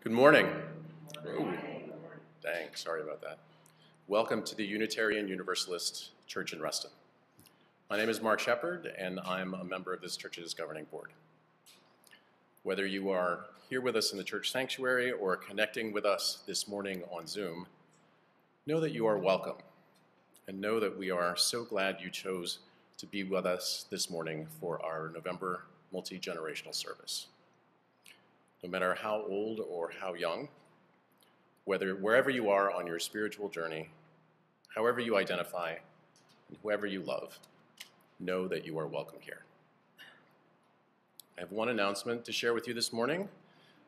Good morning. Ooh, dang, sorry about that. Welcome to the Unitarian Universalist Church in Reston. My name is Mark Shepard, and I'm a member of this church's governing board. Whether you are here with us in the church sanctuary or connecting with us this morning on Zoom, know that you are welcome, and know that we are so glad you chose to be with us this morning for our November multi-generational service. No matter how old or how young, wherever you are on your spiritual journey, however you identify, and whoever you love, know that you are welcome here. I have one announcement to share with you this morning,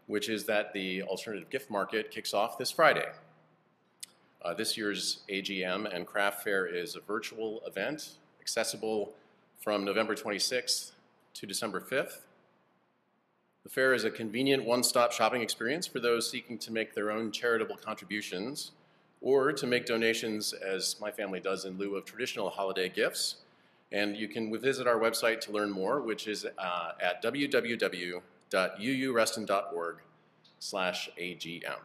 which is that the alternative gift market kicks off this Friday. This year's AGM and craft fair is a virtual event accessible from November 26th to December 5th. The fair is a convenient one-stop shopping experience for those seeking to make their own charitable contributions or to make donations, as my family does, in lieu of traditional holiday gifts. And you can visit our website to learn more, which is at www.uureston.org/AGM.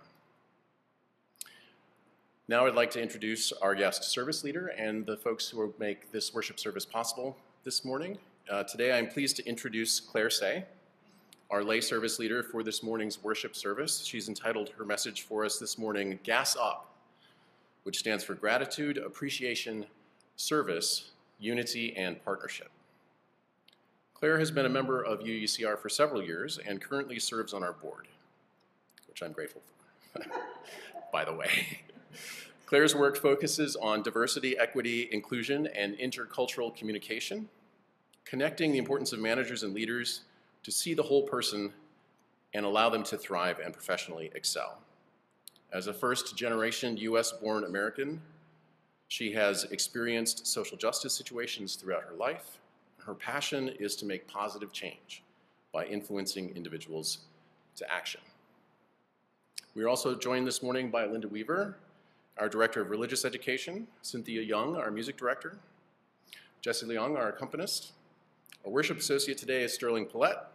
Now I'd like to introduce our guest service leader and the folks who will make this worship service possible this morning. Today I'm pleased to introduce Claire Say, our lay service leader for this morning's worship service. She's entitled her message for us this morning, Gas Up, which stands for Gratitude, Appreciation, Service, Unity, and Partnership. Claire has been a member of UUCR for several years and currently serves on our board, which I'm grateful for, by the way. Claire's work focuses on diversity, equity, inclusion, and intercultural communication, connecting the importance of managers and leaders to see the whole person and allow them to thrive and professionally excel. As a first-generation US-born American, she has experienced social justice situations throughout her life. Her passion is to make positive change by influencing individuals to action. We are also joined this morning by Linda Weaver, our Director of Religious Education, Cynthia Young, our Music Director, Jesse Leong, our accompanist. Our worship associate today is Sterling Paulette,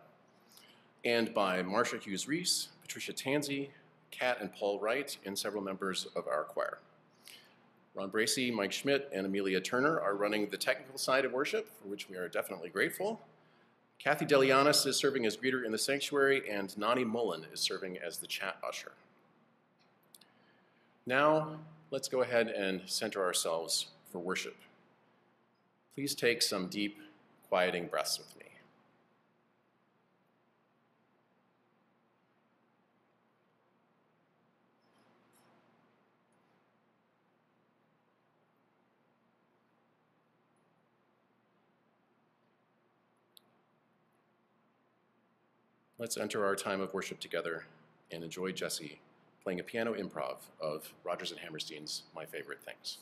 and by Marcia Hughes-Reese, Patricia Tansey, Kat and Paul Wright, and several members of our choir. Ron Bracey, Mike Schmidt, and Amelia Turner are running the technical side of worship, for which we are definitely grateful. Kathy Delianis is serving as greeter in the sanctuary, and Nani Mullen is serving as the chat usher. Now, let's go ahead and center ourselves for worship. Please take some deep, quieting breaths with me. Let's enter our time of worship together and enjoy Jesse playing a piano improv of Rodgers and Hammerstein's My Favorite Things.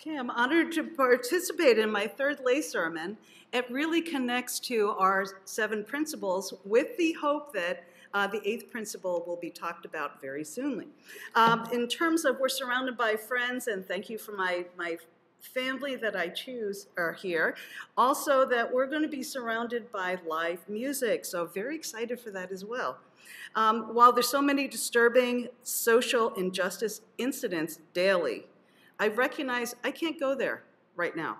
Okay, I'm honored to participate in my third lay sermon. It really connects to our 7 principles with the hope that the 8th principle will be talked about very soon. In terms of we're surrounded by friends, and thank you for my family that I choose are here. Also that we're going to be surrounded by live music, so very excited for that as well. While there's so many disturbing social injustice incidents daily, I recognize I can't go there right now.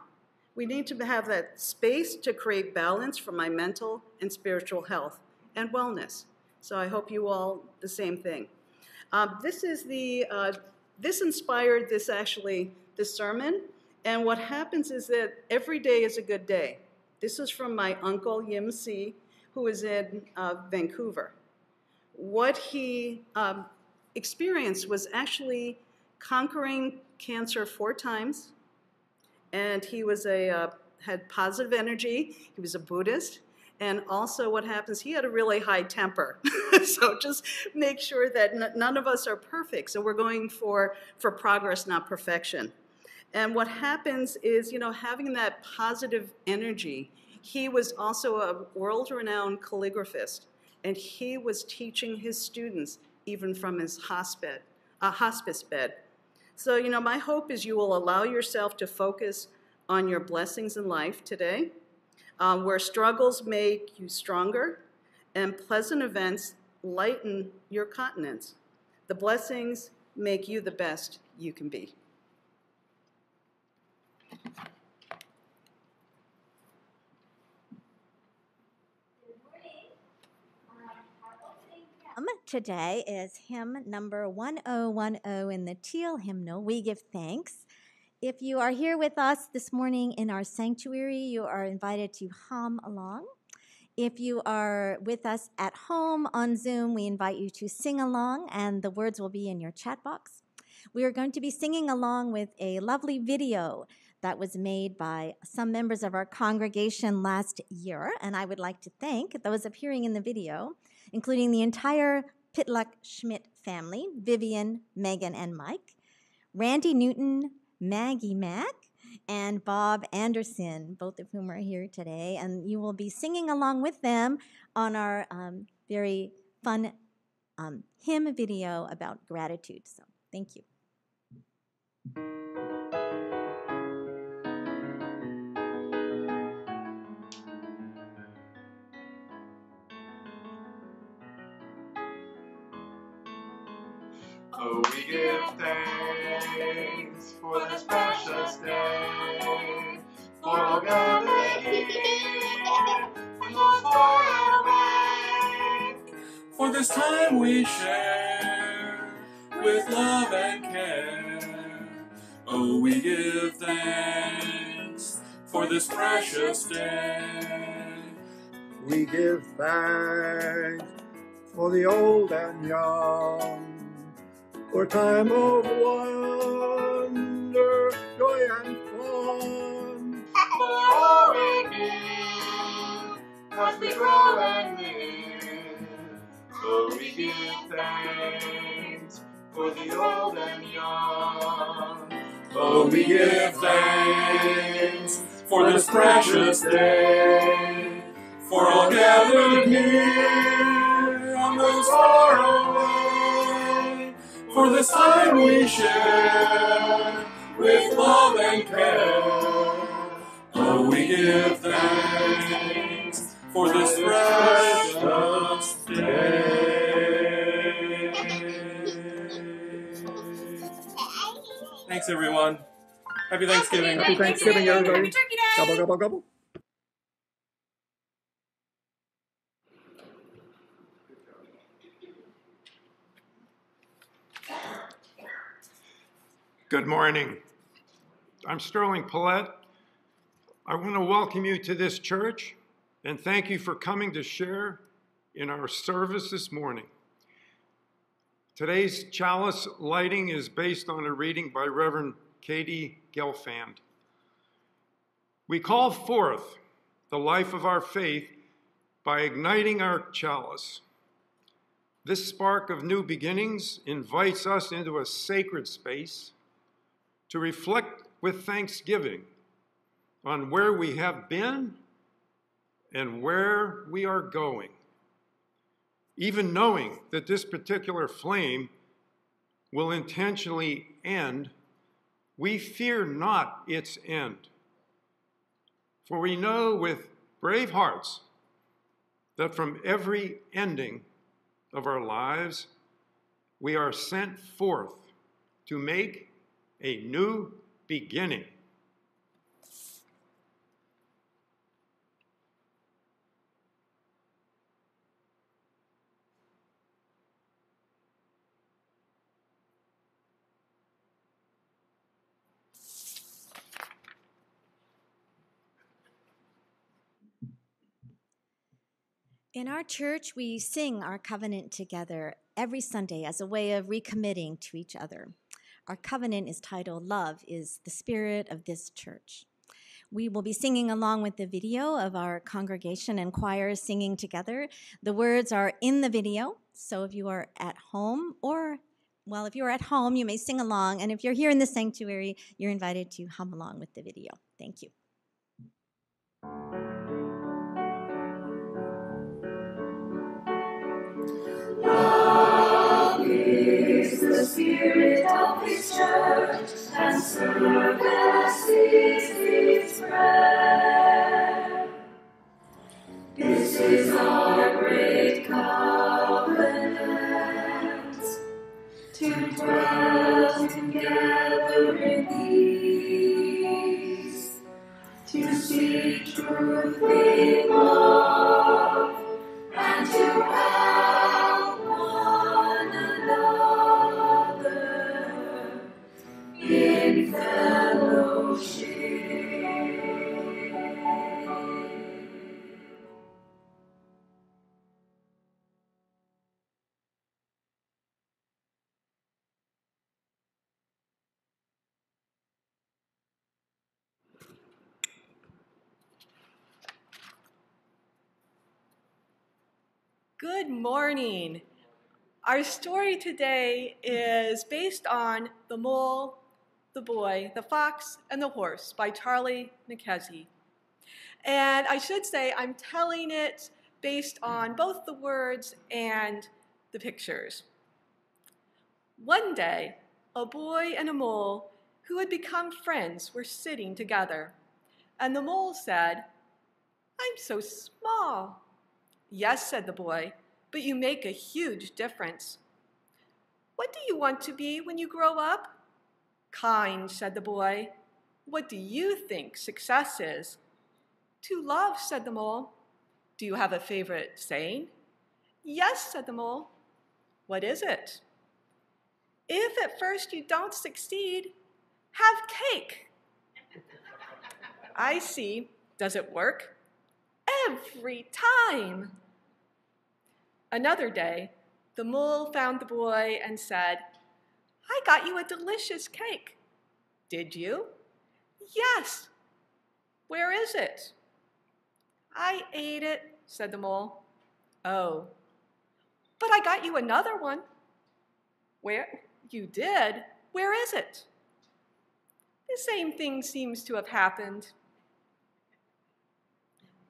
We need to have that space to create balance for my mental and spiritual health and wellness. So I hope you all the same thing. This inspired this sermon. And what happens is that every day is a good day. This is from my uncle Yim C, who is in Vancouver. What he experienced was actually conquering cancer 4 times, and he was had positive energy. He was a Buddhist, and also what happens, he had a really high temper. So just make sure that none of us are perfect. So we're going for progress, not perfection. And what happens is, having that positive energy, he was also a world-renowned calligraphist, and he was teaching his students even from his hospice bed. So, my hope is you will allow yourself to focus on your blessings in life today, where struggles make you stronger and pleasant events lighten your continence. The blessings make you the best you can be. Today is hymn number 1010 in the teal hymnal, We Give Thanks. If you are here with us this morning in our sanctuary, you are invited to hum along. If you are with us at home on Zoom, we invite you to sing along, and the words will be in your chat box. We are going to be singing along with a lovely video that was made by some members of our congregation last year, and I would like to thank those appearing in the video, including the entire Pitluck Schmidt family, Vivian, Megan, and Mike, Randy Newton, Maggie Mack, and Bob Anderson, both of whom are here today, and you will be singing along with them on our very fun hymn video about gratitude. So thank you. Oh, we give thanks for this precious day, for all gathered here, and those far away. For this time we share with love and care. Oh, we give thanks for this precious day. We give thanks for the old and young, for time of wonder, joy and fun. For all we do as we grow and live. So we give thanks for the old and young. Oh, we give thanks for this precious day, for all gathered here and those far away. For this time we share with love and care. Oh, we give thanks for this precious day. Thanks, everyone. Happy Thanksgiving. Happy Thanksgiving, everybody. Gobble, gobble, gobble. Good morning. I'm Sterling Paulette. I want to welcome you to this church and thank you for coming to share in our service this morning. Today's chalice lighting is based on a reading by Reverend Katie Gelfand. We call forth the life of our faith by igniting our chalice. This spark of new beginnings invites us into a sacred space to reflect with thanksgiving on where we have been and where we are going. Even knowing that this particular flame will intentionally end, we fear not its end. For we know with brave hearts that from every ending of our lives, we are sent forth to make a new beginning. In our church, we sing our covenant together every Sunday as a way of recommitting to each other. Our covenant is titled, Love is the Spirit of this Church. We will be singing along with the video of our congregation and choir singing together. The words are in the video, so if you are at home if you are at home, you may sing along, and if you're here in the sanctuary, you're invited to hum along with the video. Thank you. Love is the spirit of His church, and service is His prayer. This is our great covenant, to dwell together in peace, to speak truth in love, and to help one another in fellowship. Good morning. Our story today is based on The Mole, the Boy, the Fox, and the Horse by Charlie Mackesy. And I should say I'm telling it based on both the words and the pictures. One day, a boy and a mole who had become friends were sitting together. And the mole said, "I'm so small." "Yes," said the boy, "but you make a huge difference." "What do you want to be when you grow up?" "Kind," said the boy. "What do you think success is?" "To love," said the mole. "Do you have a favorite saying?" "Yes," said the mole. "What is it?" "If at first you don't succeed, have cake." "I see. Does it work?" "Every time." Another day, the mole found the boy and said, "I got you a delicious cake." "Did you?" "Yes." "Where is it?" "I ate it," said the mole. "Oh, but I got you another one." "Where? You did? Where is it?" The same thing seems to have happened.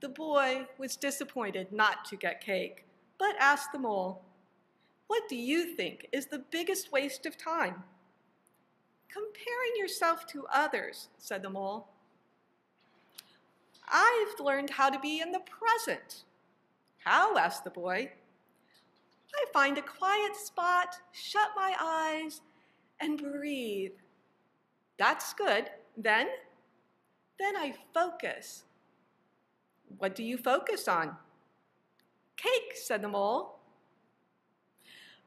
The boy was disappointed not to get cake, but asked the mole, "What do you think is the biggest waste of time?" "Comparing yourself to others," said the mole. "I've learned how to be in the present." "How?" asked the boy. "I find a quiet spot, shut my eyes, and breathe. That's good. Then I focus." "What do you focus on?" "Cake," said the mole.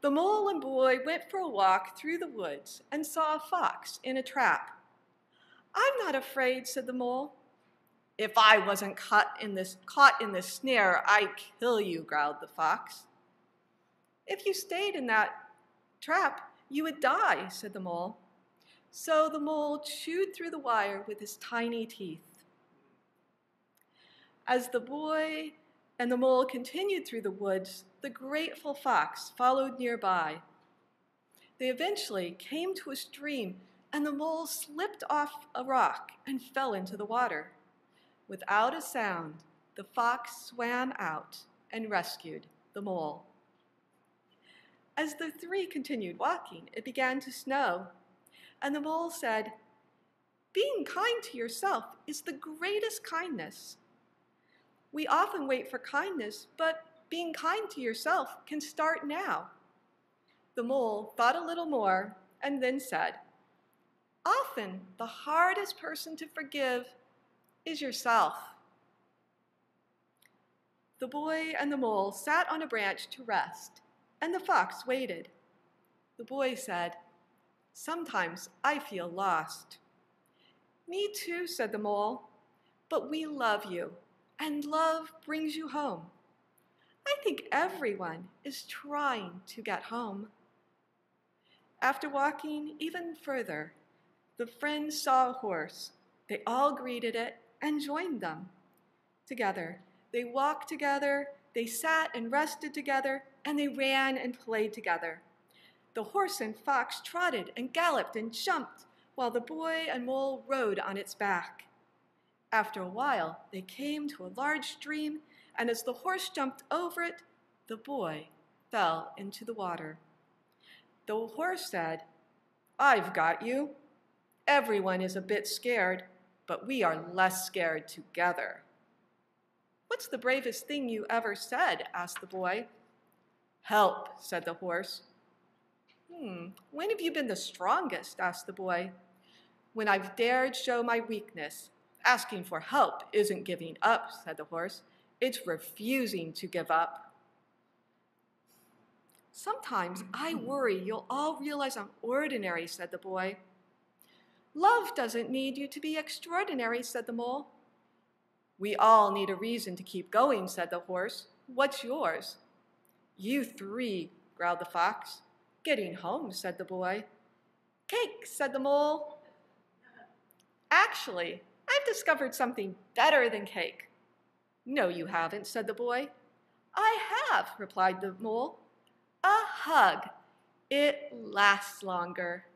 The mole and boy went for a walk through the woods and saw a fox in a trap. "I'm not afraid," said the mole. "If I wasn't caught in this snare, I'd kill you," growled the fox. "If you stayed in that trap, you would die," said the mole. So the mole chewed through the wire with his tiny teeth. As the boy and the mole continued through the woods, the grateful fox followed nearby. They eventually came to a stream, and the mole slipped off a rock and fell into the water. Without a sound, the fox swam out and rescued the mole. As the three continued walking, it began to snow, and the mole said, "Being kind to yourself is the greatest kindness. We often wait for kindness, but being kind to yourself can start now." The mole thought a little more and then said, "Often the hardest person to forgive is yourself." The boy and the mole sat on a branch to rest, and the fox waited. The boy said, "Sometimes I feel lost." "Me too," said the mole, "but we love you, and love brings you home. I think everyone is trying to get home." After walking even further, the friends saw a horse. They all greeted it and joined them. Together, they walked together, they sat and rested together, and they ran and played together. The horse and fox trotted and galloped and jumped, while the boy and mole rode on its back. After a while, they came to a large stream, and as the horse jumped over it, the boy fell into the water. The horse said, "I've got you. Everyone is a bit scared, but we are less scared together." "What's the bravest thing you ever said?" asked the boy. "Help," said the horse. When have you been the strongest?" asked the boy. "When I've dared show my weakness. Asking for help isn't giving up," said the horse. "It's refusing to give up." "Sometimes I worry you'll all realize I'm ordinary," said the boy. "Love doesn't need you to be extraordinary," said the mole. "We all need a reason to keep going," said the horse. "What's yours?" "You three," growled the fox. "Getting home," said the boy. "Cake," said the mole. "Actually, I've discovered something better than cake." "No, you haven't," said the boy. "I have," replied the mole. "A hug. It lasts longer."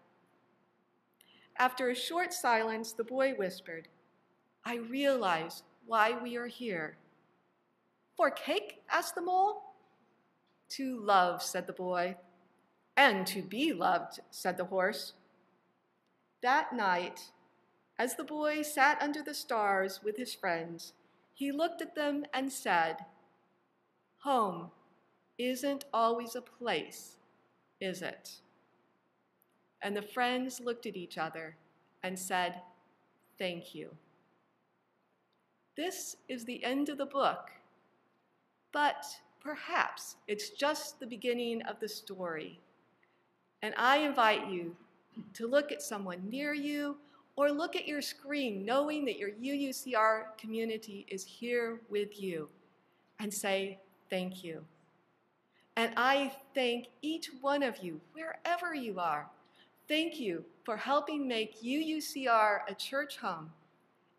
After a short silence, the boy whispered, "I realize why we are here." "For cake?" asked the mole. "To love," said the boy. "And to be loved," said the horse. That night, as the boy sat under the stars with his friends, he looked at them and said, "Home isn't always a place, is it?" And the friends looked at each other and said, "Thank you." This is the end of the book, but perhaps it's just the beginning of the story. And I invite you to look at someone near you or look at your screen knowing that your UUCR community is here with you and say thank you. And I thank each one of you, wherever you are. Thank you for helping make UUCR a church home.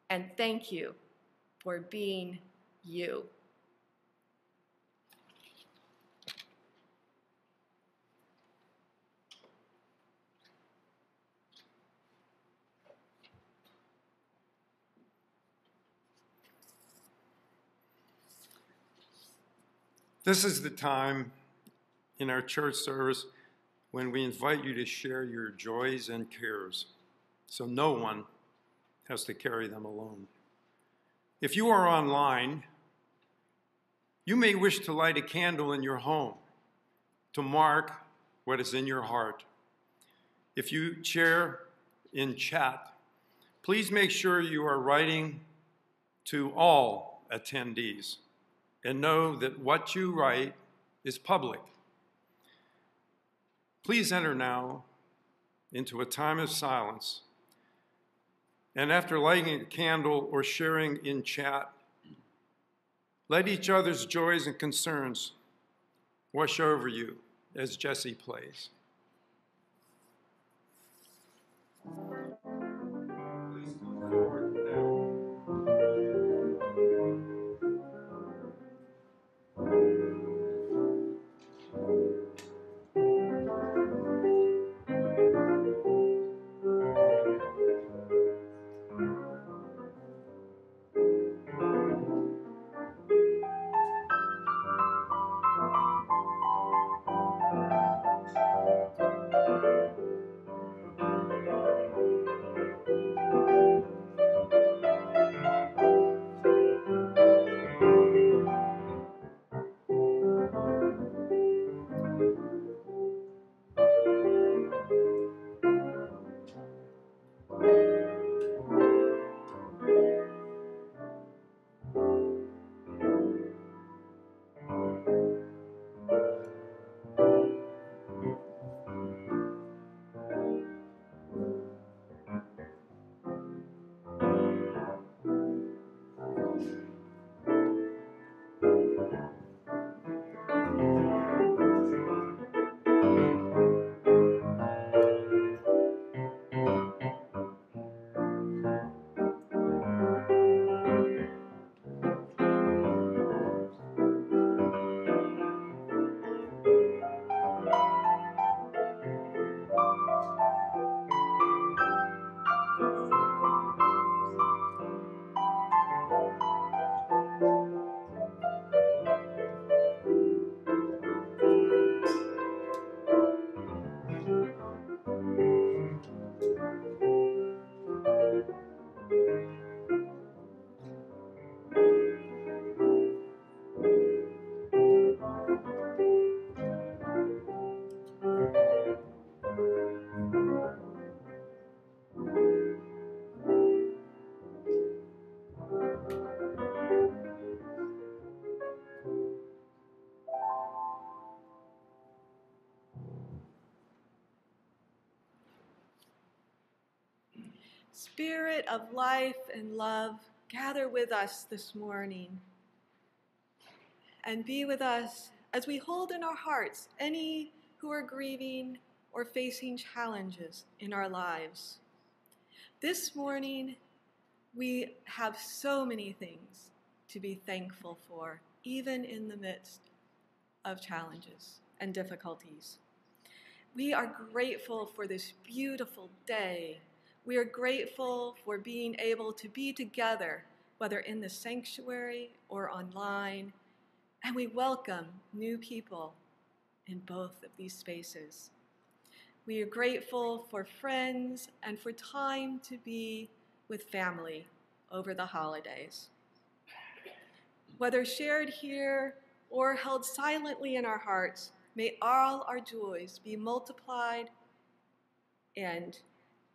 And thank you for being you. This is the time in our church service when we invite you to share your joys and cares, so no one has to carry them alone. If you are online, you may wish to light a candle in your home to mark what is in your heart. If you share in chat, please make sure you are writing to all attendees and know that what you write is public. Please enter now into a time of silence. And after lighting a candle or sharing in chat, let each other's joys and concerns wash over you as Jesse plays. Please come forward now. Spirit of life and love, gather with us this morning and be with us as we hold in our hearts any who are grieving or facing challenges in our lives. This morning, we have so many things to be thankful for, even in the midst of challenges and difficulties. We are grateful for this beautiful day. We are grateful for being able to be together, whether in the sanctuary or online, and we welcome new people in both of these spaces. We are grateful for friends and for time to be with family over the holidays. Whether shared here or held silently in our hearts, may all our joys be multiplied, and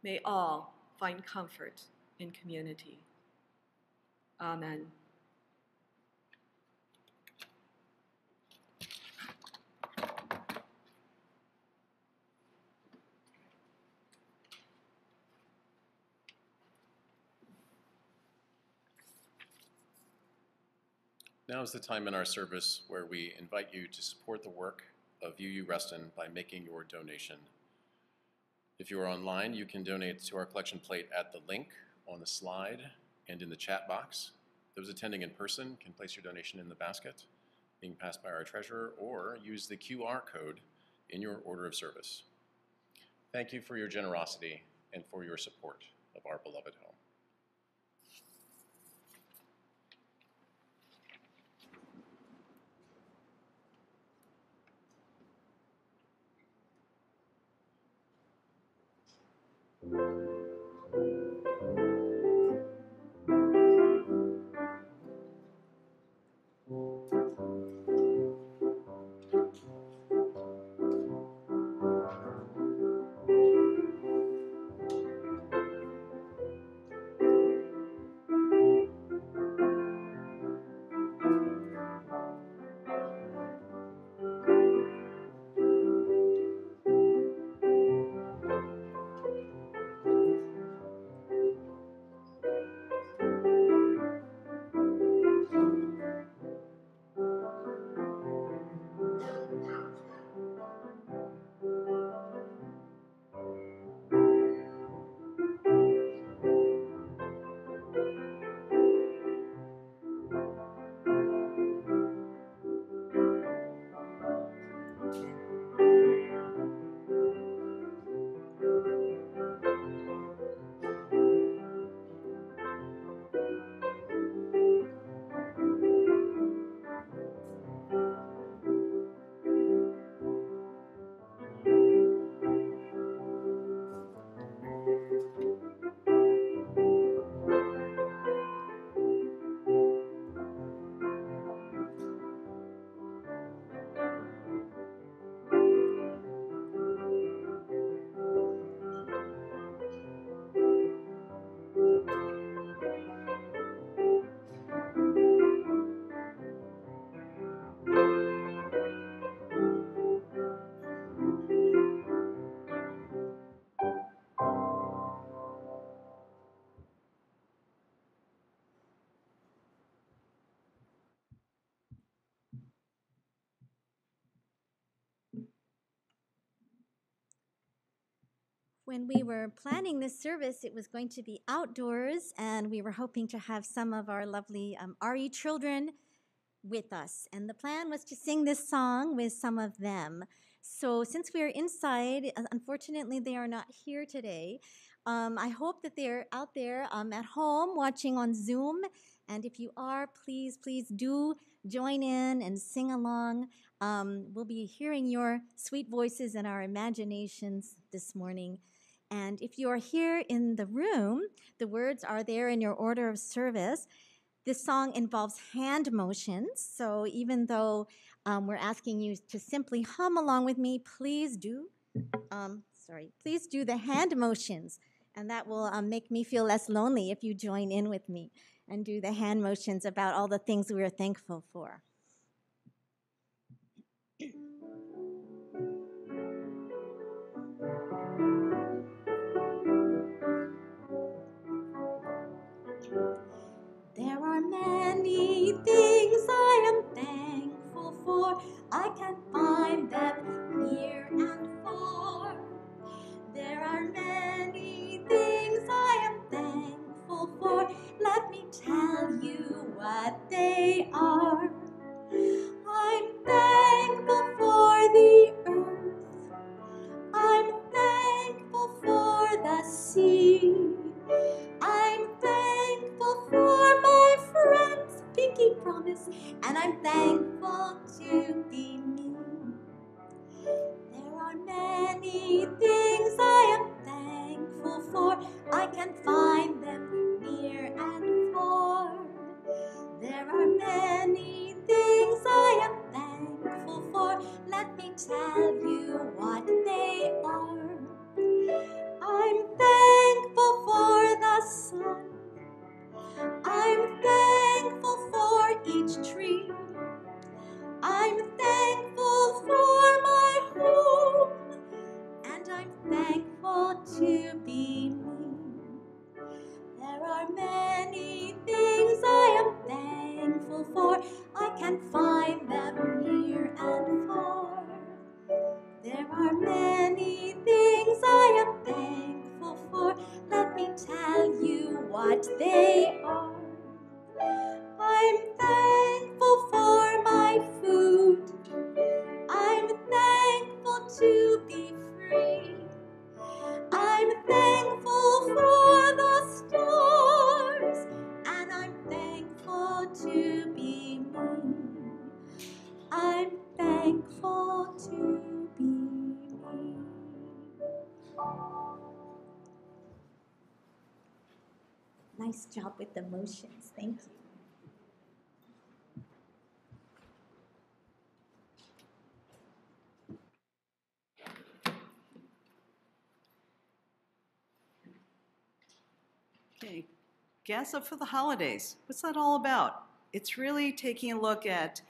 may all find comfort in community. Amen. Now is the time in our service where we invite you to support the work of UU Reston by making your donation. If you are online, you can donate to our collection plate at the link on the slide and in the chat box. Those attending in person can place your donation in the basket being passed by our treasurer, or use the QR code in your order of service. Thank you for your generosity and for your support of our beloved home. When we were planning this service, it was going to be outdoors, and we were hoping to have some of our lovely RE children with us. And the plan was to sing this song with some of them. So since we are inside, unfortunately, they are not here today. I hope that they're out there at home watching on Zoom. And if you are, please do join in and sing along. We'll be hearing your sweet voices and our imaginations this morning. And if you are here in the room, the words are there in your order of service. This song involves hand motions, so even though we're asking you to simply hum along with me, please do the hand motions, and that will make me feel less lonely if you join in with me and do the hand motions about all the things we are thankful for. There are many things I am thankful for. I can find them near and far. There are many things I am thankful for. Let me tell you what they are. I'm thankful for the earth. I'm thankful for the sea. I'm thankful for my friends, pinky promise, and I'm thankful to be me. There are many things I am thankful for. I can find them near and far. There are many things I am thankful for. Let me tell you what they are. I'm thankful for the sun. I'm thankful for each tree. I'm thankful for my home. And I'm thankful to be me. There are many things I am thankful for. I can find them near and far. There are many things I am thankful for. Let me tell you what they are. I'm thankful for my food. I'm thankful to be free. I'm thankful for the stars, and I'm thankful to be me. I'm thankful to be me. Nice job with the motions. Thank you. Okay, gas up for the holidays. What's that all about? It's really taking a look at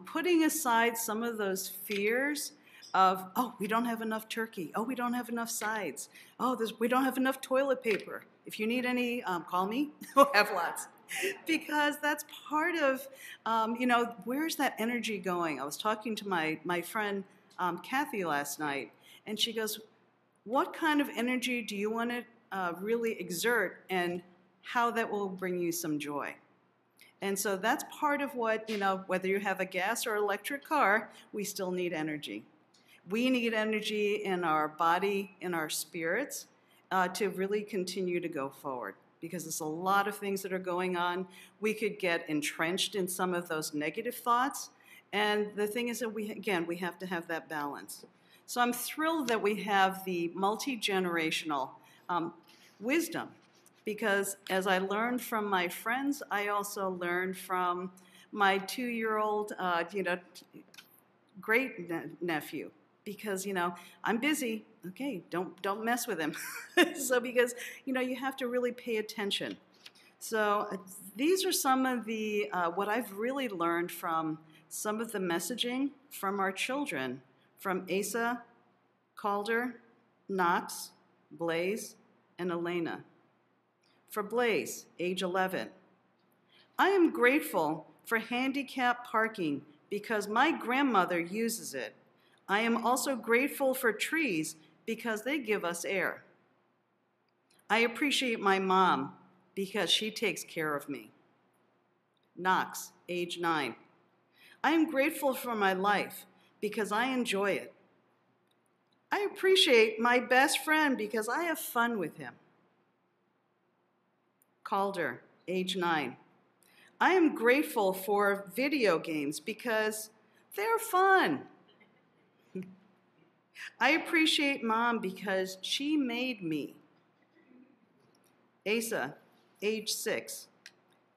putting aside some of those fears of, oh, we don't have enough turkey. Oh, we don't have enough sides. Oh, we don't have enough toilet paper. If you need any, call me. We'll have lots. Because that's part of, where's that energy going? I was talking to my friend Kathy last night, and she goes, what kind of energy do you want to really exert, and how that will bring you some joy? And so that's part of what, whether you have a gas or electric car, we still need energy. We need energy in our body, in our spirits, to really continue to go forward, because there's a lot of things that are going on. We could get entrenched in some of those negative thoughts, and the thing is that we have to have that balance. So I'm thrilled that we have the multi-generational wisdom, because as I learned from my friends, I also learned from my 2-year-old, great nephew, because I'm busy. Okay, don't mess with him. So because you have to really pay attention. So these are some of the what I've really learned from some of the messaging from our children, from Asa, Calder, Knox, Blaze, and Elena. For Blaze, age 11, I am grateful for handicap parking because my grandmother uses it. I am also grateful for trees because they give us air. I appreciate my mom because she takes care of me. Knox, age 9. I am grateful for my life because I enjoy it. I appreciate my best friend because I have fun with him. Calder, age 9. I am grateful for video games because they're fun. I appreciate Mom because she made me. Asa, age 6.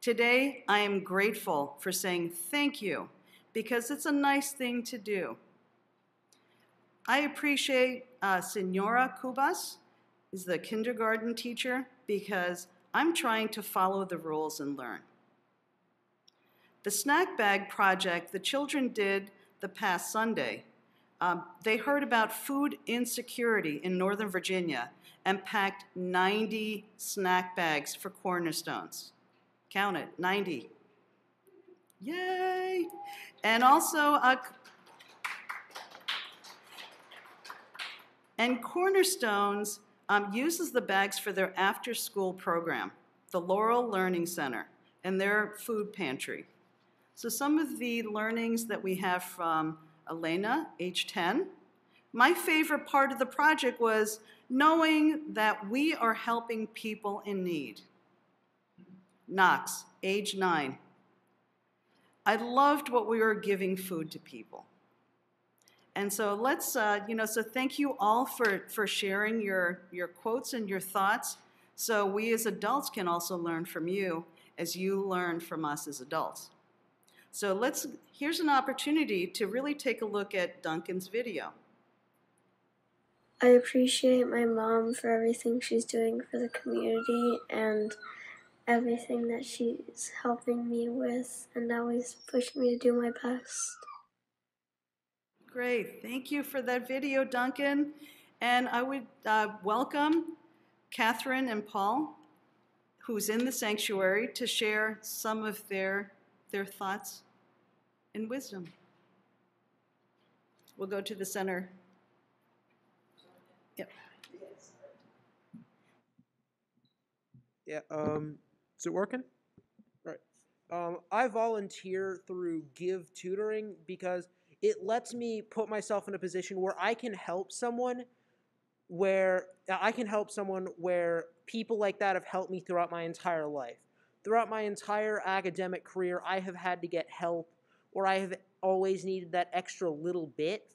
Today, I am grateful for saying thank you because it's a nice thing to do. I appreciate Senora Cubas, is the kindergarten teacher, because I'm trying to follow the rules and learn. The snack bag project the children did the past Sunday, they heard about food insecurity in Northern Virginia and packed 90 snack bags for cornerstones. Count it, 90. Yay! And also, and Cornerstones uses the bags for their after-school program, the Laurel Learning Center, and their food pantry. So some of the learnings that we have from Elena, age 10. My favorite part of the project was knowing that we are helping people in need. Knox, age 9. I loved what we were giving food to people. And so let's, so thank you all for sharing your quotes and your thoughts. So we as adults can also learn from you as you learn from us as adults. So here's an opportunity to really take a look at Duncan's video. I appreciate my mom for everything she's doing for the community and everything that she's helping me with and always pushing me to do my best. Great, thank you for that video, Duncan. And I would welcome Catherine and Paul, who's in the sanctuary, to share some of their thoughts and wisdom. We'll go to the center. Yep. Yeah, is it working? Right. I volunteer through Give Tutoring because it lets me put myself in a position where I can help someone where people like that have helped me throughout my entire life. Throughout my entire academic career, I have had to get help, or I have always needed that extra little bit.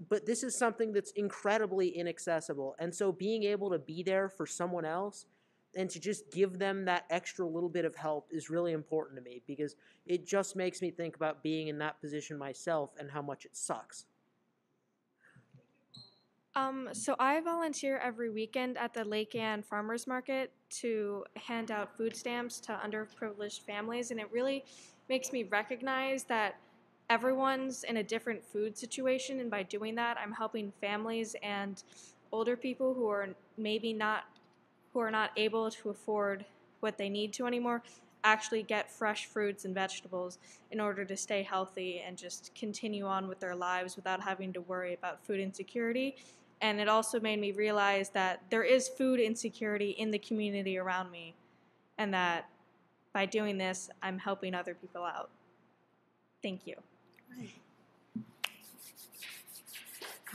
But this is something that's incredibly inaccessible. And so being able to be there for someone else and to just give them that extra little bit of help is really important to me because it just makes me think about being in that position myself and how much it sucks. So I volunteer every weekend at the Lake Ann Farmers Market to hand out food stamps to underprivileged families, and it really makes me recognize that everyone's in a different food situation, and by doing that, I'm helping families and older people who are not able to afford what they need to anymore actually get fresh fruits and vegetables in order to stay healthy and just continue on with their lives without having to worry about food insecurity. And it also made me realize that there is food insecurity in the community around me, and that by doing this, I'm helping other people out. Thank you.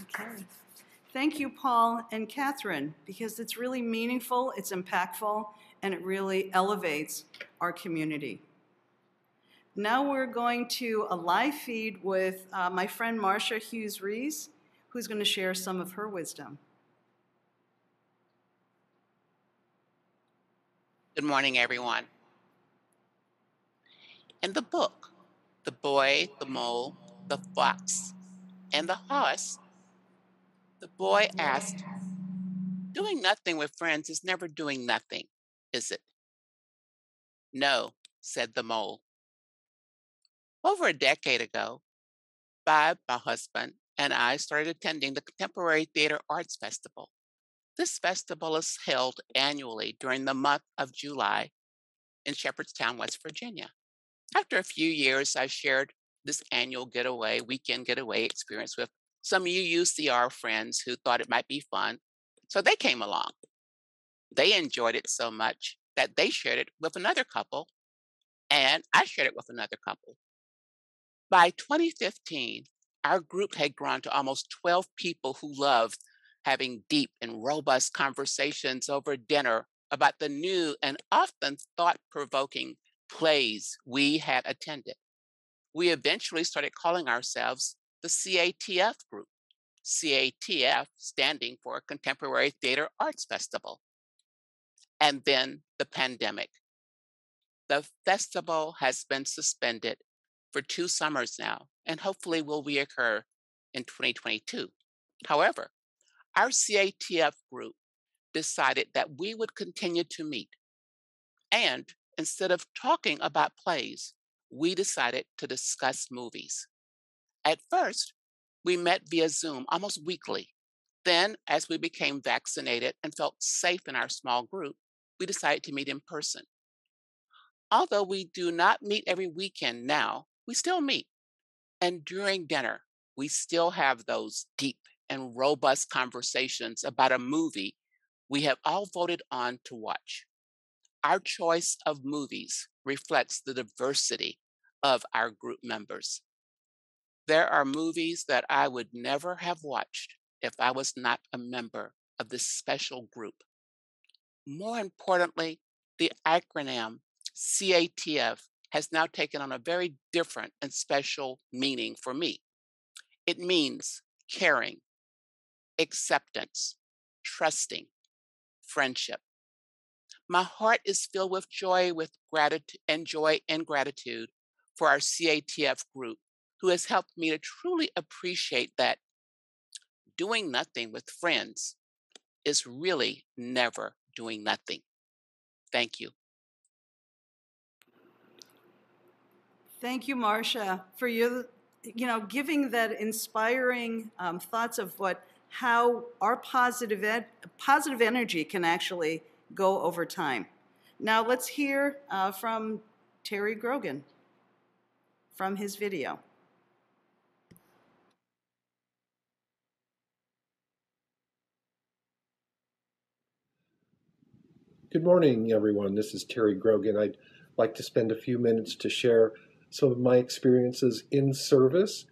Okay. Thank you, Paul and Catherine, because it's really meaningful, it's impactful, and it really elevates our community. Now we're going to a live feed with my friend Marcia Hughes-Rees, who's going to share some of her wisdom. Good morning, everyone. In the book, The Boy, the Mole, the Fox, and the Horse, the boy asked, "Doing nothing with friends is never doing nothing, is it?" "No," said the mole. Over a decade ago, Bob, my husband, and I started attending the Contemporary Theater Arts Festival. This festival is held annually during the month of July in Shepherdstown, West Virginia. After a few years, I shared this annual weekend getaway experience with some UUCR friends who thought it might be fun, so they came along. They enjoyed it so much that they shared it with another couple, and I shared it with another couple. By 2015, our group had grown to almost 12 people who loved having deep and robust conversations over dinner about the new and often thought provoking plays we had attended. We eventually started calling ourselves the CATF group, CATF standing for Contemporary Theater Arts Festival. And then the pandemic. The festival has been suspended for 2 summers now, and hopefully will reoccur in 2022. However, our CATF group decided that we would continue to meet. And instead of talking about plays, we decided to discuss movies. At first, we met via Zoom almost weekly. Then, as we became vaccinated and felt safe in our small group, we decided to meet in person. Although we do not meet every weekend now, we still meet. And during dinner, we still have those deep and robust conversations about a movie we have all voted on to watch. Our choice of movies reflects the diversity of our group members. There are movies that I would never have watched if I was not a member of this special group. More importantly, the acronym CATF has now taken on a very different and special meaning for me. It means caring, acceptance, trusting, friendship. My heart is filled with joy and gratitude for our CATF group, who has helped me to truly appreciate that doing nothing with friends is really never doing nothing. Thank you. Thank you, Marcia, for your, giving that inspiring thoughts of how our positive energy can actually go over time. Now let's hear from Terry Grogan from his video. Good morning, everyone. This is Terry Grogan. I'd like to spend a few minutes to share some of my experiences in service,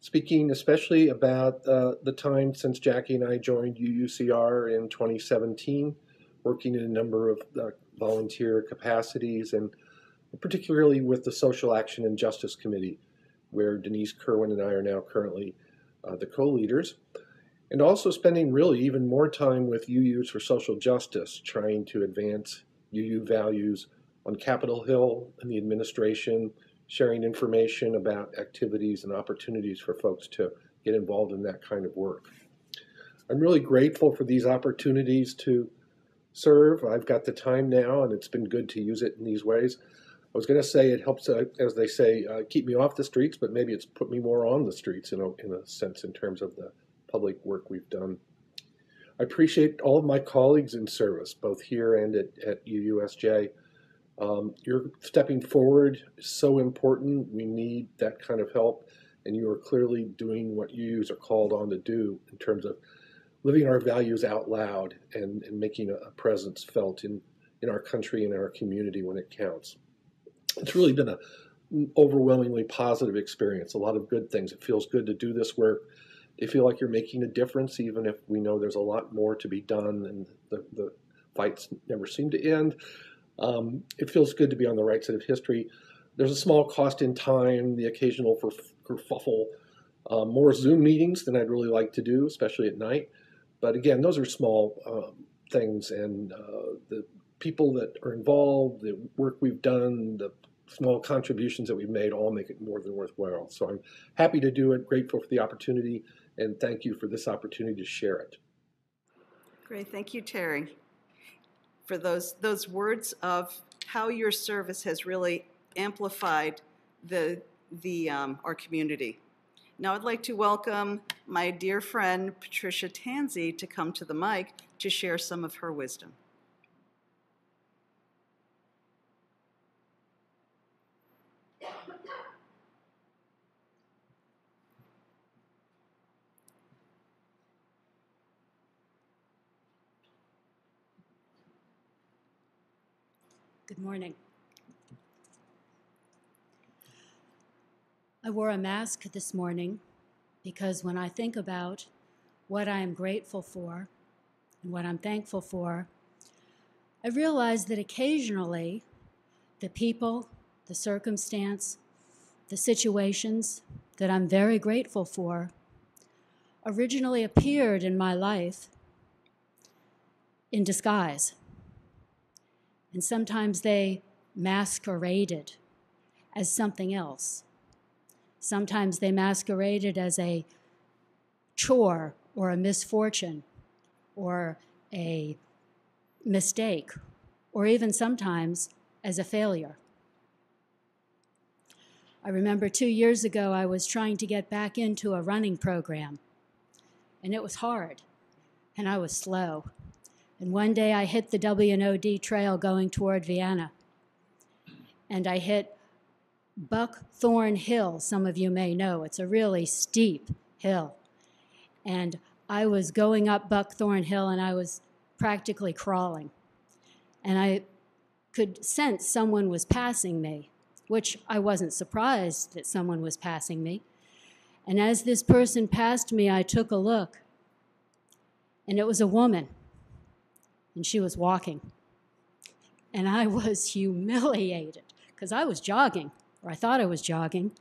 speaking especially about the time since Jackie and I joined UUCR in 2017, working in a number of volunteer capacities, and particularly with the Social Action and Justice Committee, where Denise Kerwin and I are now currently the co-leaders. And also spending really even more time with UUs for Social Justice, trying to advance UU values on Capitol Hill and the administration, sharing information about activities and opportunities for folks to get involved in that kind of work. I'm really grateful for these opportunities to serve. I've got the time now, and it's been good to use it in these ways. I was going to say it helps, as they say, keep me off the streets, but maybe it's put me more on the streets in a sense in terms of the public work we've done. I appreciate all of my colleagues in service, both here and at UUSJ. You're stepping forward is so important. We need that kind of help, and you are clearly doing what UUs are called on to do in terms of living our values out loud and making a presence felt in our country and in our community when it counts. It's really been an overwhelmingly positive experience, a lot of good things. It feels good to do this work. You feel like you're making a difference, even if we know there's a lot more to be done and the fights never seem to end. It feels good to be on the right side of history. There's a small cost in time, the occasional kerfuffle, more Zoom meetings than I'd really like to do, especially at night. But again, those are small things, and the people that are involved, the work we've done, the small contributions that we've made all make it more than worthwhile. So I'm happy to do it, grateful for the opportunity, and thank you for this opportunity to share it. Great, thank you, Terry, for those words of how your service has really amplified our community. Now I'd like to welcome my dear friend Patricia Tansey to come to the mic to share some of her wisdom. Good morning. I wore a mask this morning because when I think about what I am grateful for and what I'm thankful for, I realize that occasionally the people, the circumstance, the situations that I'm very grateful for originally appeared in my life in disguise. And sometimes they masqueraded as something else. Sometimes they masqueraded as a chore or a misfortune or a mistake, or even sometimes as a failure. I remember 2 years ago I was trying to get back into a running program, and it was hard, and I was slow. And one day I hit the W&OD trail going toward Vienna, and I hit Buckthorn Hill. Some of you may know. It's a really steep hill. And I was going up Buckthorn Hill, and I was practically crawling. And I could sense someone was passing me, which I wasn't surprised that someone was passing me. And as this person passed me, I took a look, and it was a woman, and she was walking. And I was humiliated because I was jogging, or I thought I was jogging,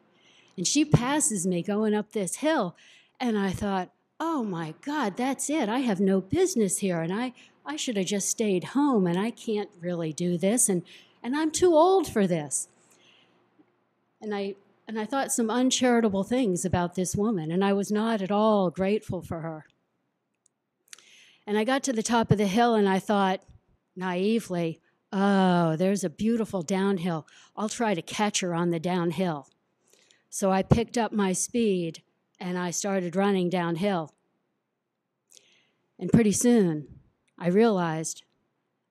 and she passes me going up this hill, and I thought, oh my God, that's it. I have no business here, and I should have just stayed home, and I can't really do this, and I'm too old for this. And I thought some uncharitable things about this woman, and I was not at all grateful for her. And I got to the top of the hill, and I thought, naively, oh, there's a beautiful downhill. I'll try to catch her on the downhill. So I picked up my speed, and I started running downhill. And pretty soon, I realized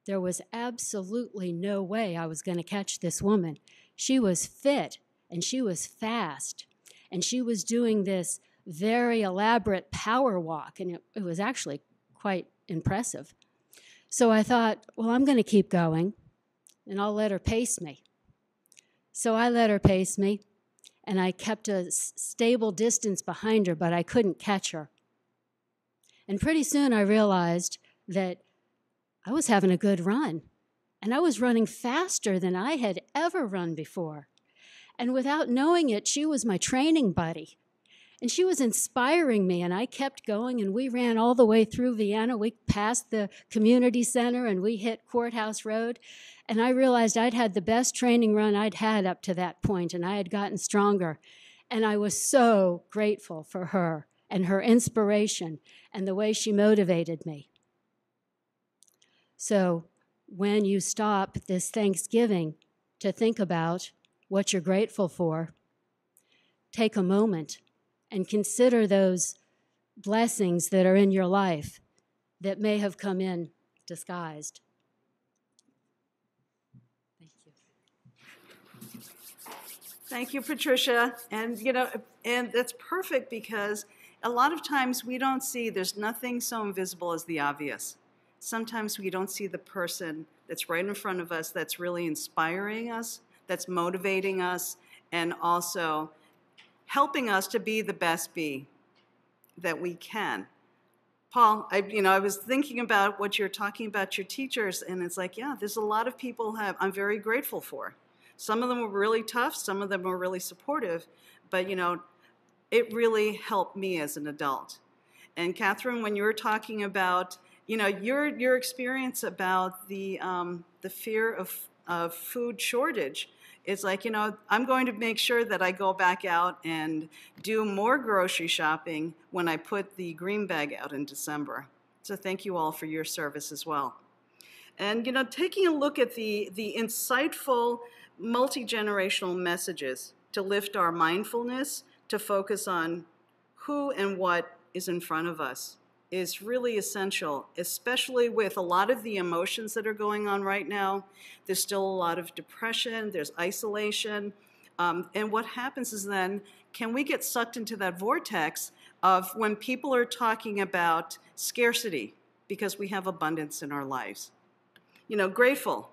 there was absolutely no way I was going to catch this woman. She was fit, and she was fast, and she was doing this very elaborate power walk, and it was actually quite impressive. So I thought, well, I'm going to keep going, and I'll let her pace me. So I let her pace me, and I kept a stable distance behind her, but I couldn't catch her. And pretty soon I realized that I was having a good run, and I was running faster than I had ever run before. And without knowing it, she was my training buddy. And she was inspiring me, and I kept going, and we ran all the way through Vienna. We passed the community center, and we hit Courthouse Road. And I realized I'd had the best training run I'd had up to that point, and I had gotten stronger. And I was so grateful for her and her inspiration and the way she motivated me. So when you stop this Thanksgiving to think about what you're grateful for, take a moment and consider those blessings that are in your life that may have come in disguised. Thank you. Thank you, Patricia. And, and that's perfect because a lot of times we don't see, there's nothing so invisible as the obvious. Sometimes we don't see the person that's right in front of us that's really inspiring us, that's motivating us, and also helping us to be the best be that we can. Paul, I was thinking about what you're talking about your teachers, and it's like, yeah, there's a lot of people I'm very grateful for. Some of them were really tough, some of them were really supportive, but it really helped me as an adult. And Catherine, when you were talking about, your experience about the fear of food shortage, it's like, I'm going to make sure that I go back out and do more grocery shopping when I put the green bag out in December. So thank you all for your service as well. And, taking a look at the insightful multi-generational messages to lift our mindfulness, to focus on who and what is in front of us is really essential, especially with a lot of the emotions that are going on right now. There's still a lot of depression, there's isolation, and what happens is then, can we get sucked into that vortex of when people are talking about scarcity because we have abundance in our lives? Grateful.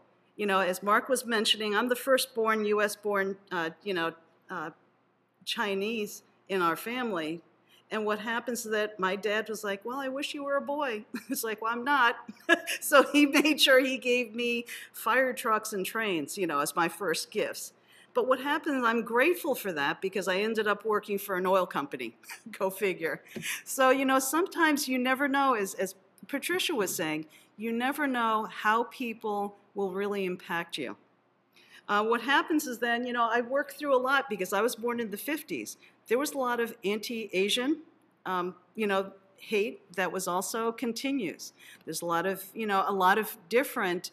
as Mark was mentioning, I'm the firstborn U.S.-born, Chinese in our family. And what happens is that my dad was like, well, I wish you were a boy. It's like, well, I'm not. So he made sure he gave me fire trucks and trains, as my first gifts. But what happens, I'm grateful for that because I ended up working for an oil company. Go figure. So, sometimes you never know, as Patricia was saying, you never know how people will really impact you. What happens is then, I worked through a lot because I was born in the 50s. There was a lot of anti-Asian, hate that was also continues. There's a lot of different,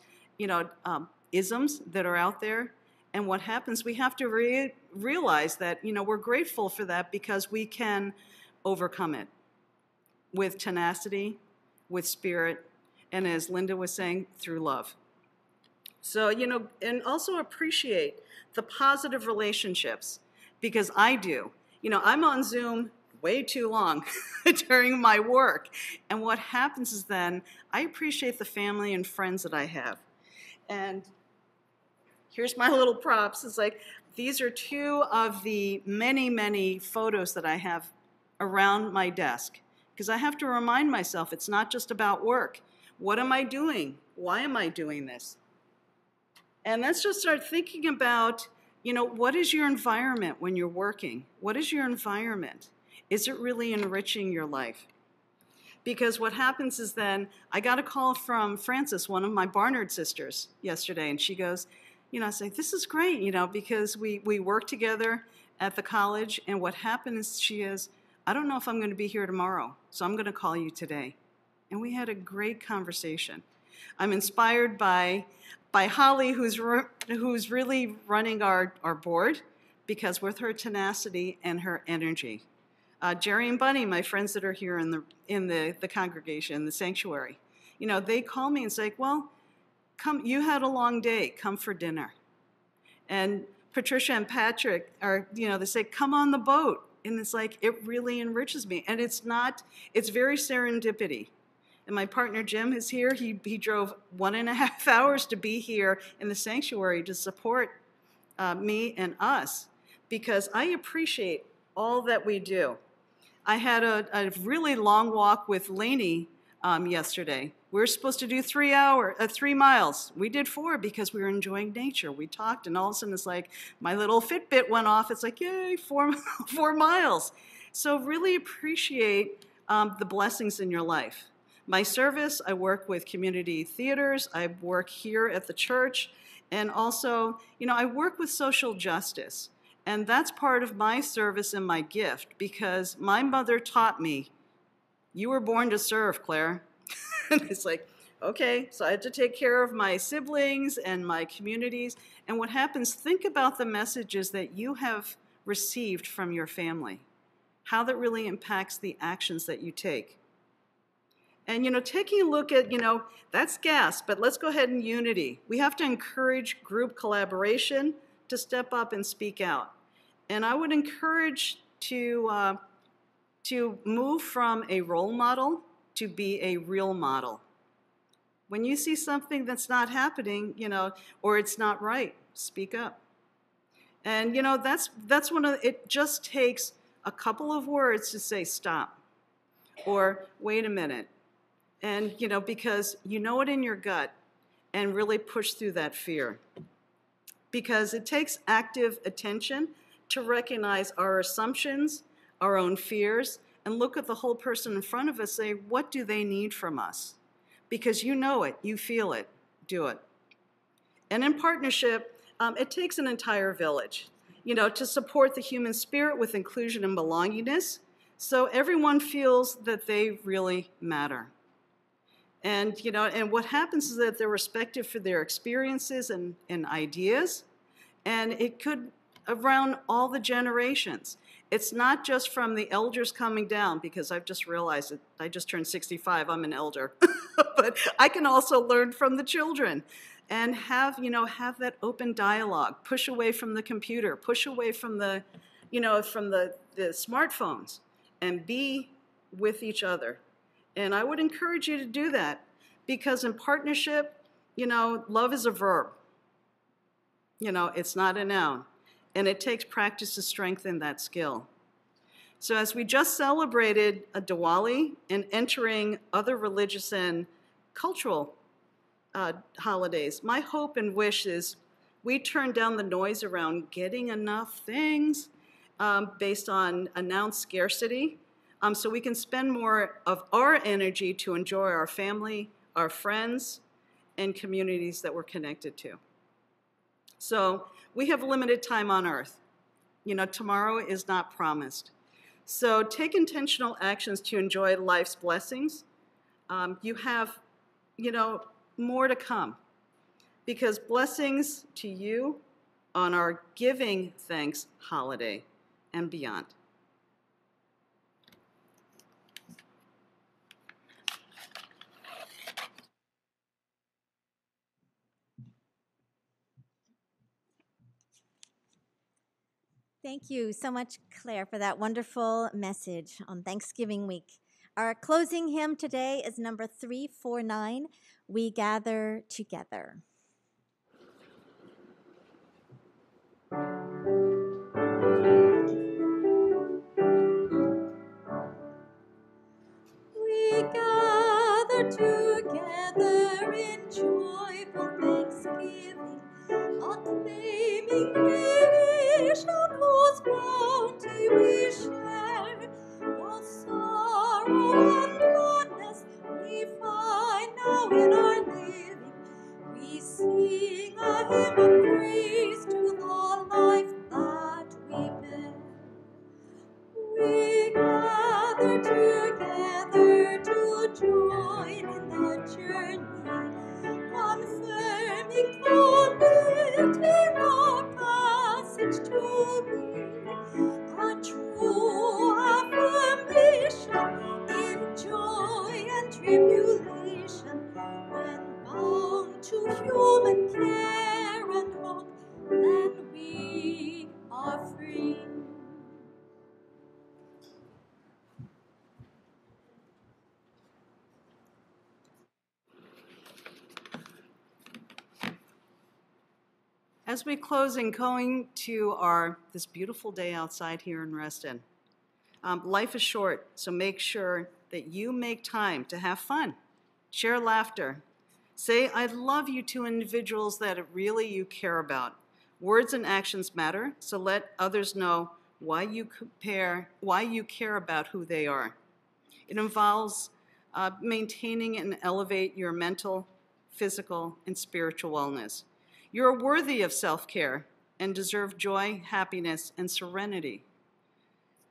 isms that are out there. And what happens, we have to realize that, we're grateful for that because we can overcome it with tenacity, with spirit, and as Linda was saying, through love. So, and also appreciate the positive relationships because I do. I'm on Zoom way too long during my work. And what happens is then I appreciate the family and friends that I have. And here's my little props. It's like, these are two of the many, many photos that I have around my desk. Because I have to remind myself, it's not just about work. What am I doing? Why am I doing this? And let's just start thinking about, what is your environment when you're working? What is your environment? Is it really enriching your life? Because what happens is then, I got a call from Frances, one of my Barnard sisters, yesterday, and she goes, I say, this is great, because we work together at the college, and what happened is she is, I don't know if I'm going to be here tomorrow, so I'm going to call you today. And we had a great conversation. I'm inspired by Holly, who's really running our board, because with her tenacity and her energy. Jerry and Bunny, my friends that are here in the congregation, the sanctuary, they call me and say, well, come, you had a long day, come for dinner. And Patricia and Patrick are, they say, come on the boat. And it's like, it really enriches me. And it's very serendipity. And my partner Jim is here. He drove 1.5 hours to be here in the sanctuary to support me and us, because I appreciate all that we do. I had a really long walk with Lainey yesterday. We were supposed to do 3 miles. We did 4 because we were enjoying nature. We talked, and all of a sudden it's like my little Fitbit went off. It's like, yay, 4 miles. So really appreciate the blessings in your life. My service, I work with community theaters. I work here at the church. And also, I work with social justice. And that's part of my service and my gift, because my mother taught me, you were born to serve, Claire. And it's like, okay, so I had to take care of my siblings and my communities. And what happens, think about the messages that you have received from your family, how that really impacts the actions that you take. And, taking a look at, that's gas, but let's go ahead and unity. We have to encourage group collaboration to step up and speak out. And I would encourage to move from a role model to be a real model. When you see something that's not happening, or it's not right, speak up. And, that's one of, it just takes a couple of words to say stop, or wait a minute. And, because you know it in your gut, and really push through that fear. Because it takes active attention to recognize our assumptions, our own fears, and look at the whole person in front of us, say, what do they need from us? Because you know it, you feel it, do it. And in partnership, it takes an entire village, to support the human spirit with inclusion and belongingness, so everyone feels that they really matter. And, and what happens is that they're respected for their experiences and ideas, and it could around all the generations. It's not just from the elders coming down, because I've just realized that I just turned 65, I'm an elder, but I can also learn from the children and have that open dialogue, push away from the computer, push away from the smartphones, and be with each other. And I would encourage you to do that, because in partnership, love is a verb. It's not a noun. And it takes practice to strengthen that skill. So as we just celebrated a Diwali and entering other religious and cultural holidays, my hope and wish is we turn down the noise around getting enough things based on announced scarcity, so we can spend more of our energy to enjoy our family, our friends, and communities that we're connected to. So we have limited time on earth. Tomorrow is not promised. So take intentional actions to enjoy life's blessings. You have, more to come, because blessings to you on our Giving Thanks holiday and beyond. Thank you so much, Claire, for that wonderful message on Thanksgiving week. Our closing hymn today is number 349, We Gather Together. We gather together in joyful thanksgiving, acclaiming creation whose bounty we share. Both sorrow and gladness we find now in our living. We sing a hymn of praise to the life that we bear. We gather together to join in the journey, confirming, committing our passage to be a true affirmation in joy and tribulation, when bound to human care and hope, then we are free. As we close and going to this beautiful day outside here in Reston, life is short, so make sure that you make time to have fun, share laughter, say I love you to individuals that really you care about. Words and actions matter, so let others know why you care about who they are. It involves maintaining and elevate your mental, physical, and spiritual wellness. You're worthy of self-care and deserve joy, happiness, and serenity.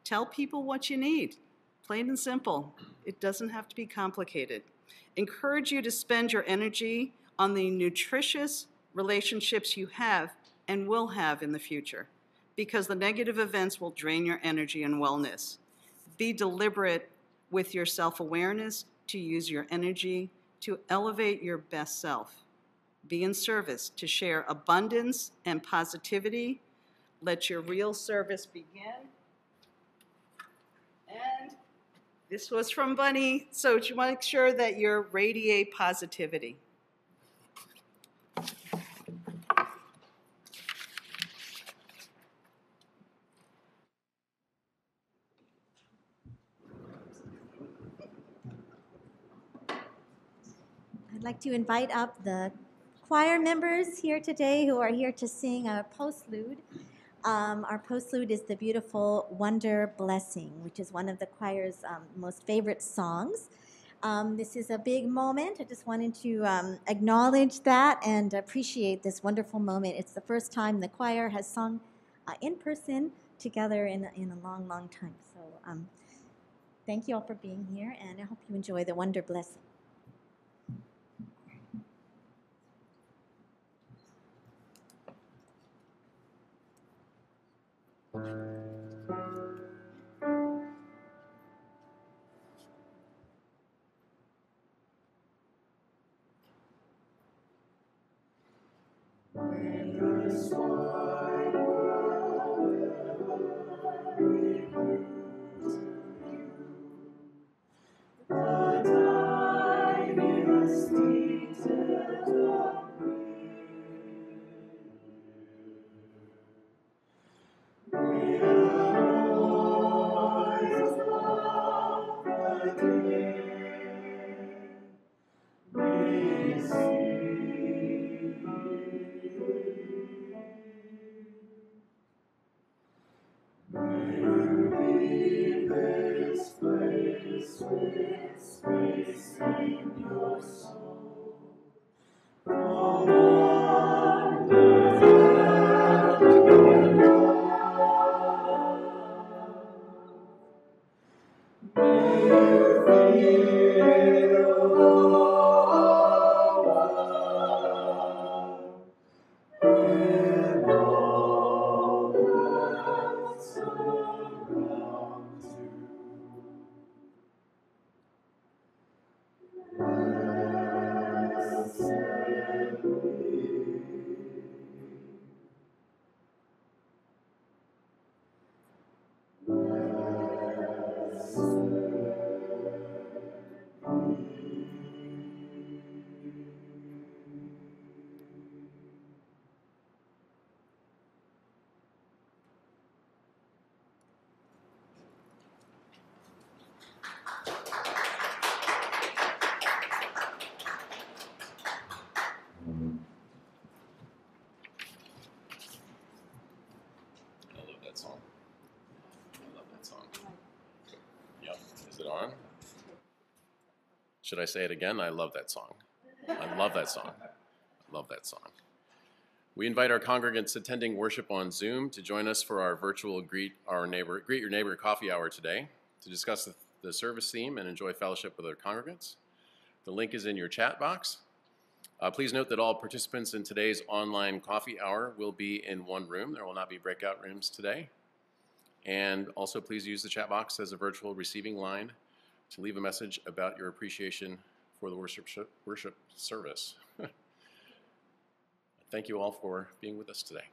Tell people what you need, plain and simple. It doesn't have to be complicated. Encourage you to spend your energy on the nutritious relationships you have and will have in the future, because the negative events will drain your energy and wellness. Be deliberate with your self-awareness to use your energy to elevate your best self. Be in service to share abundance and positivity. Let your real service begin. And this was from Bunny, so you want to make sure that you radiate positivity. I'd like to invite up the choir members here today who are here to sing our postlude. Our postlude is the beautiful Wonder Blessing, which is one of the choir's most favorite songs. This is a big moment. I just wanted to acknowledge that and appreciate this wonderful moment. It's the first time the choir has sung in person together in a long, long time. So thank you all for being here, and I hope you enjoy the Wonder Blessing. The Should I say it again? I love that song. I love that song. I love that song. We invite our congregants attending worship on Zoom to join us for our virtual Greet Your Neighbor coffee hour today to discuss the service theme and enjoy fellowship with our congregants. The link is in your chat box. Please note that all participants in today's online coffee hour will be in one room. There will not be breakout rooms today. And also please use the chat box as a virtual receiving line to leave a message about your appreciation for the worship service. Thank you all for being with us today.